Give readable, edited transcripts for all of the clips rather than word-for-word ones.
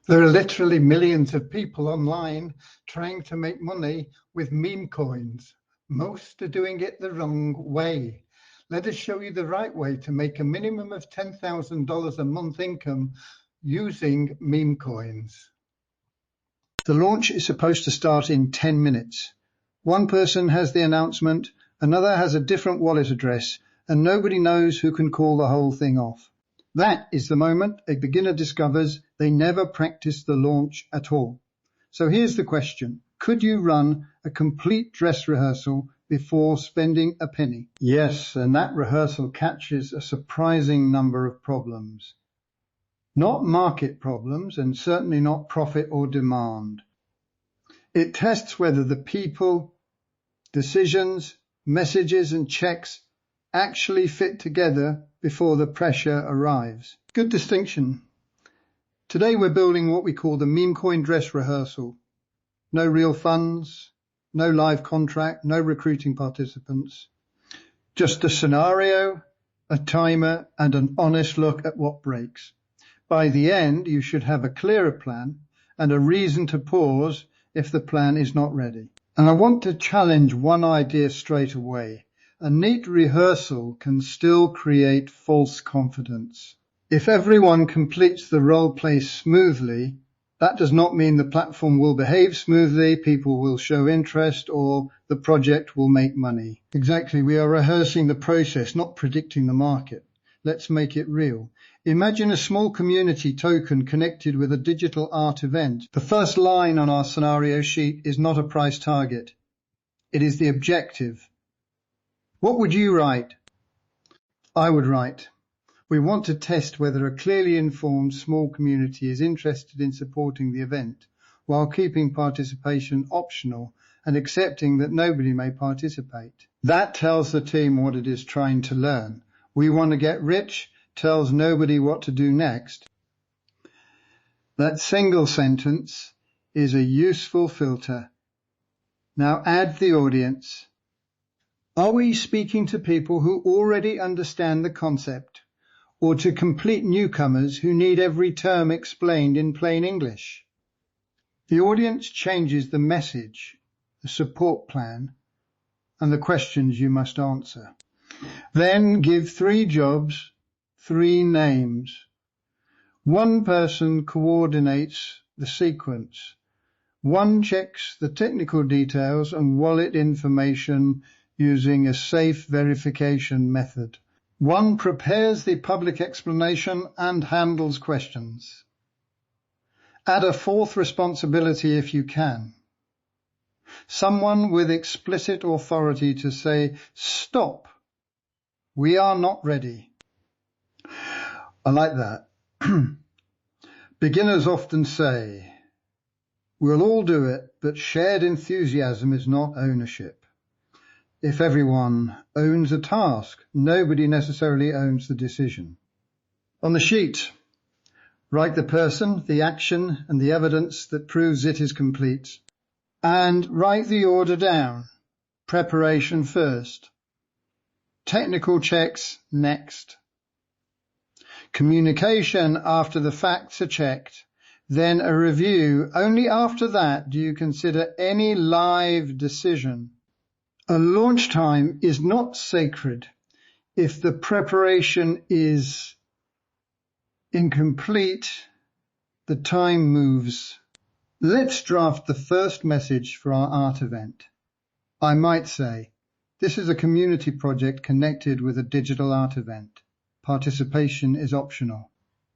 There are literally millions of people online trying to make money with meme coins. Most are doing it the wrong way. Let us show you the right way to make a minimum of $10,000 a month income using meme coins. The launch is supposed to start in 10 minutes. One person has the announcement, another has a different wallet address, and nobody knows who can call the whole thing off. That is the moment a beginner discovers they never practiced the launch at all. So here's the question. Could you run a complete dress rehearsal before spending a penny? Yes, and that rehearsal catches a surprising number of problems. Not market problems, and certainly not profit or demand. It tests whether the people, decisions, messages, and checks actually fit together before the pressure arrives. Good distinction. Today we're building what we call the Meme Coin Dress Rehearsal. No real funds, no live contract, no recruiting participants. Just a scenario, a timer, and an honest look at what breaks. By the end, you should have a clearer plan and a reason to pause if the plan is not ready. And I want to challenge one idea straight away. A neat rehearsal can still create false confidence. If everyone completes the role play smoothly, that does not mean the platform will behave smoothly, people will show interest, or the project will make money. Exactly, we are rehearsing the process, not predicting the market. Let's make it real. Imagine a small community token connected with a digital art event. The first line on our scenario sheet is not a price target. It is the objective. What would you write? I would write, we want to test whether a clearly informed small community is interested in supporting the event while keeping participation optional and accepting that nobody may participate. That tells the team what it is trying to learn. We want to get rich tells nobody what to do next. That single sentence is a useful filter. Now add the audience. Are we speaking to people who already understand the concept, or to complete newcomers who need every term explained in plain English? The audience changes the message, the support plan, and the questions you must answer. Then give 3 jobs, 3 names. One person coordinates the sequence. One checks the technical details and wallet information using a safe verification method. One prepares the public explanation and handles questions. Add a 4th responsibility if you can. Someone with explicit authority to say, stop, we are not ready. I like that. Beginners often say, we'll all do it, but shared enthusiasm is not ownership. If everyone owns a task, nobody necessarily owns the decision. On the sheet, write the person, the action, and the evidence that proves it is complete. And write the order down. Preparation first. Technical checks next. Communication after the facts are checked. Then a review. Only after that do you consider any live decision. A launch time is not sacred. If the preparation is incomplete, the time moves. Let's draft the first message for our art event. I might say, this is a community project connected with a digital art event. Participation is optional.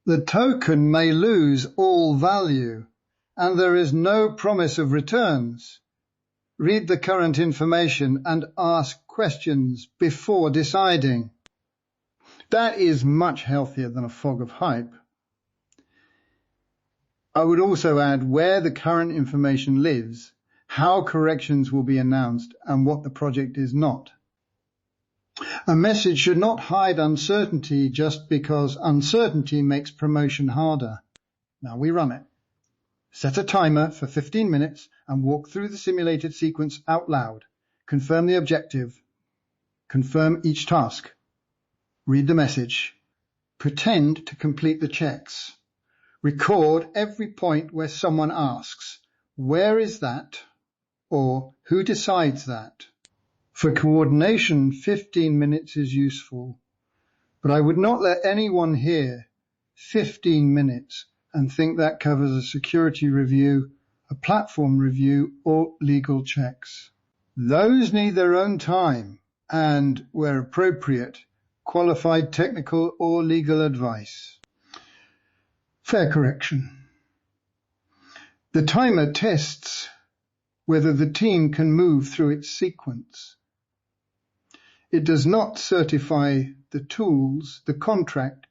The token may lose all value, and there is no promise of returns. Read the current information and ask questions before deciding. That is much healthier than a fog of hype. I would also add where the current information lives, how corrections will be announced, and what the project is not. A message should not hide uncertainty just because uncertainty makes promotion harder. Now we run it. Set a timer for 15 minutes and walk through the simulated sequence out loud. Confirm the objective. Confirm each task. Read the message. Pretend to complete the checks. Record every point where someone asks, "Where is that?" or "Who decides that?" For coordination, 15 minutes is useful, but I would not let anyone hear 15 minutes and think that covers a security review, a platform review, or legal checks. Those need their own time and, where appropriate, qualified technical or legal advice. Fair correction. The timer tests whether the team can move through its sequence. It does not certify the tools, the contract,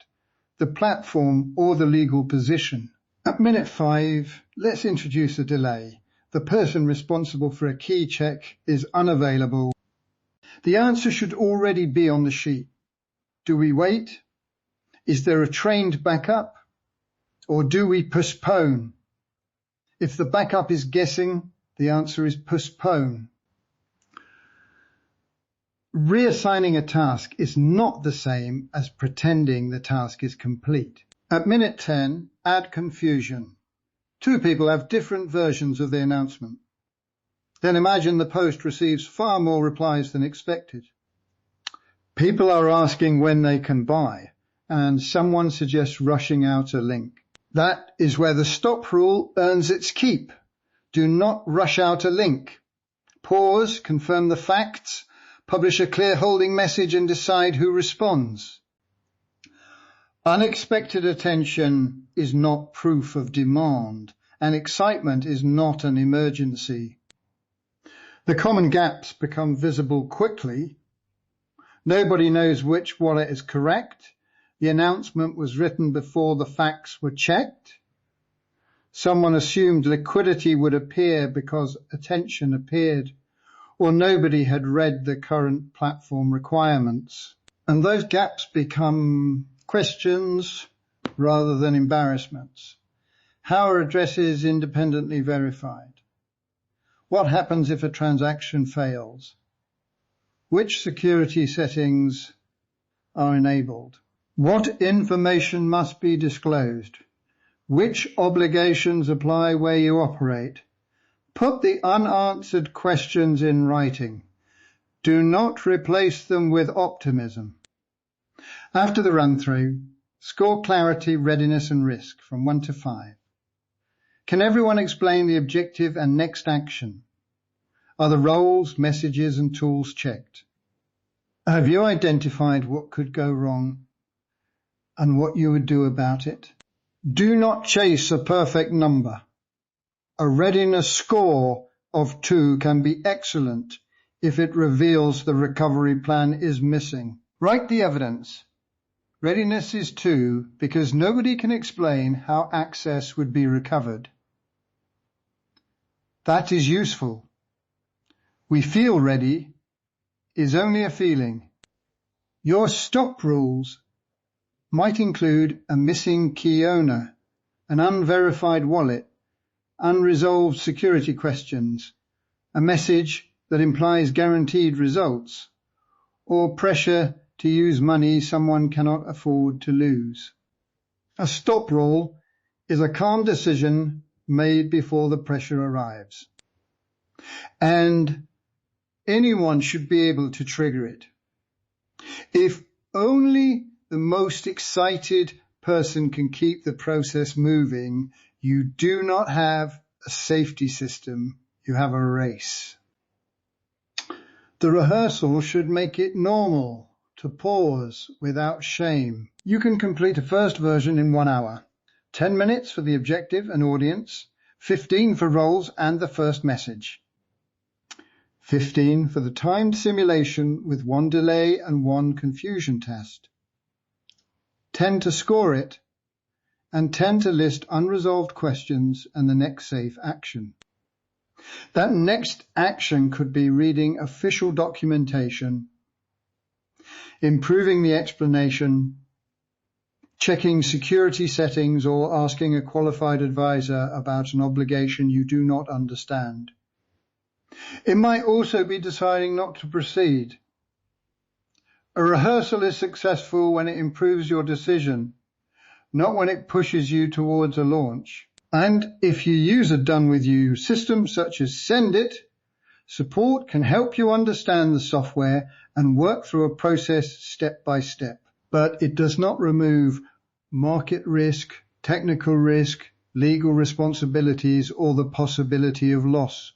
the platform, or the legal position. At minute 5, let's introduce a delay. The person responsible for a key check is unavailable. The answer should already be on the sheet. Do we wait? Is there a trained backup? Or do we postpone? If the backup is guessing, the answer is postpone. Reassigning a task is not the same as pretending the task is complete. At minute 10, add confusion. 2 people have different versions of the announcement. Then imagine the post receives far more replies than expected. People are asking when they can buy, and someone suggests rushing out a link. That is where the stop rule earns its keep. Do not rush out a link. Pause, confirm the facts, publish a clear holding message, and decide who responds. Unexpected attention is not proof of demand, and excitement is not an emergency. The common gaps become visible quickly. Nobody knows which wallet is correct. The announcement was written before the facts were checked. Someone assumed liquidity would appear because attention appeared, or nobody had read the current platform requirements. And those gaps become questions rather than embarrassments. How are addresses independently verified? What happens if a transaction fails? Which security settings are enabled? What information must be disclosed? Which obligations apply where you operate? Put the unanswered questions in writing. Do not replace them with optimism. After the run-through, score clarity, readiness, and risk from 1 to 5. Can everyone explain the objective and next action? Are the roles, messages, and tools checked? Have you identified what could go wrong and what you would do about it? Do not chase a perfect number. A readiness score of 2 can be excellent if it reveals the recovery plan is missing. Write the evidence. Readiness is 2 because nobody can explain how access would be recovered. That is useful. We feel ready is only a feeling. Your stop rules might include a missing key owner, an unverified wallet, unresolved security questions, a message that implies guaranteed results, or pressure to use money someone cannot afford to lose. A stop rule is a calm decision made before the pressure arrives. And anyone should be able to trigger it. If only the most excited person can keep the process moving, you do not have a safety system, you have a race. The rehearsal should make it normal to pause without shame. You can complete a first version in 1 hour. 10 minutes for the objective and audience, 15 for roles and the first message. 15 for the timed simulation with 1 delay and 1 confusion test. 10 to score it, and 10 to list unresolved questions and the next safe action. That next action could be reading official documentation, improving the explanation, checking security settings, or asking a qualified advisor about an obligation you do not understand. It might also be deciding not to proceed. A rehearsal is successful when it improves your decision, not when it pushes you towards a launch. And if you use a done-with-you system such as SendIt, support can help you understand the software and work through a process step by step. But it does not remove market risk, technical risk, legal responsibilities, or the possibility of loss.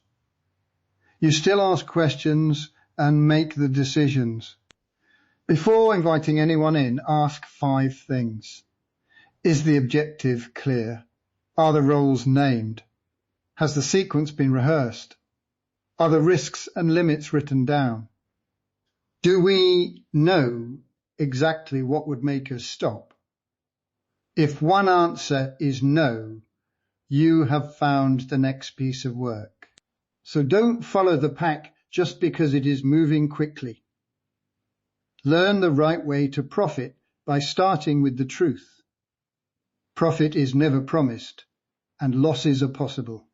You still ask questions and make the decisions. Before inviting anyone in, ask 5 things. Is the objective clear? Are the roles named? Has the sequence been rehearsed? Are the risks and limits written down? Do we know exactly what would make us stop? If one answer is no, you have found the next piece of work. So don't follow the pack just because it is moving quickly. Learn the right way to profit by starting with the truth. Profit is never promised, and losses are possible.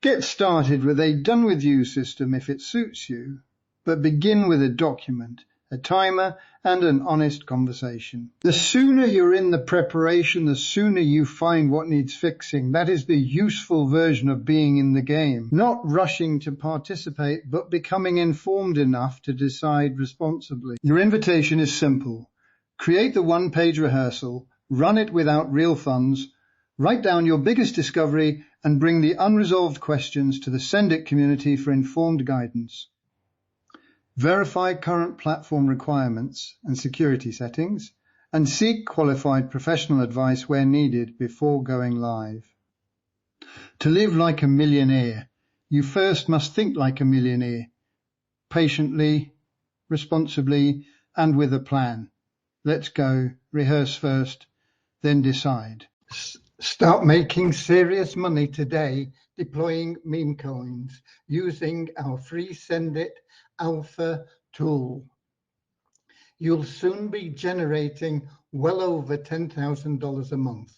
Get started with a done-with-you system if it suits you, but begin with a document, a timer, and an honest conversation. The sooner you're in the preparation, the sooner you find what needs fixing. That is the useful version of being in the game. Not rushing to participate, but becoming informed enough to decide responsibly. Your invitation is simple. Create the one-page rehearsal, run it without real funds, write down your biggest discovery, and bring the unresolved questions to the SendIt community for informed guidance. Verify current platform requirements and security settings, and seek qualified professional advice where needed before going live. To live like a millionaire, you first must think like a millionaire, patiently, responsibly, and with a plan. Let's go, rehearse first, then decide. Start making serious money today deploying meme coins using our free SendIt Alpha tool. You'll soon be generating well over $10,000 a month.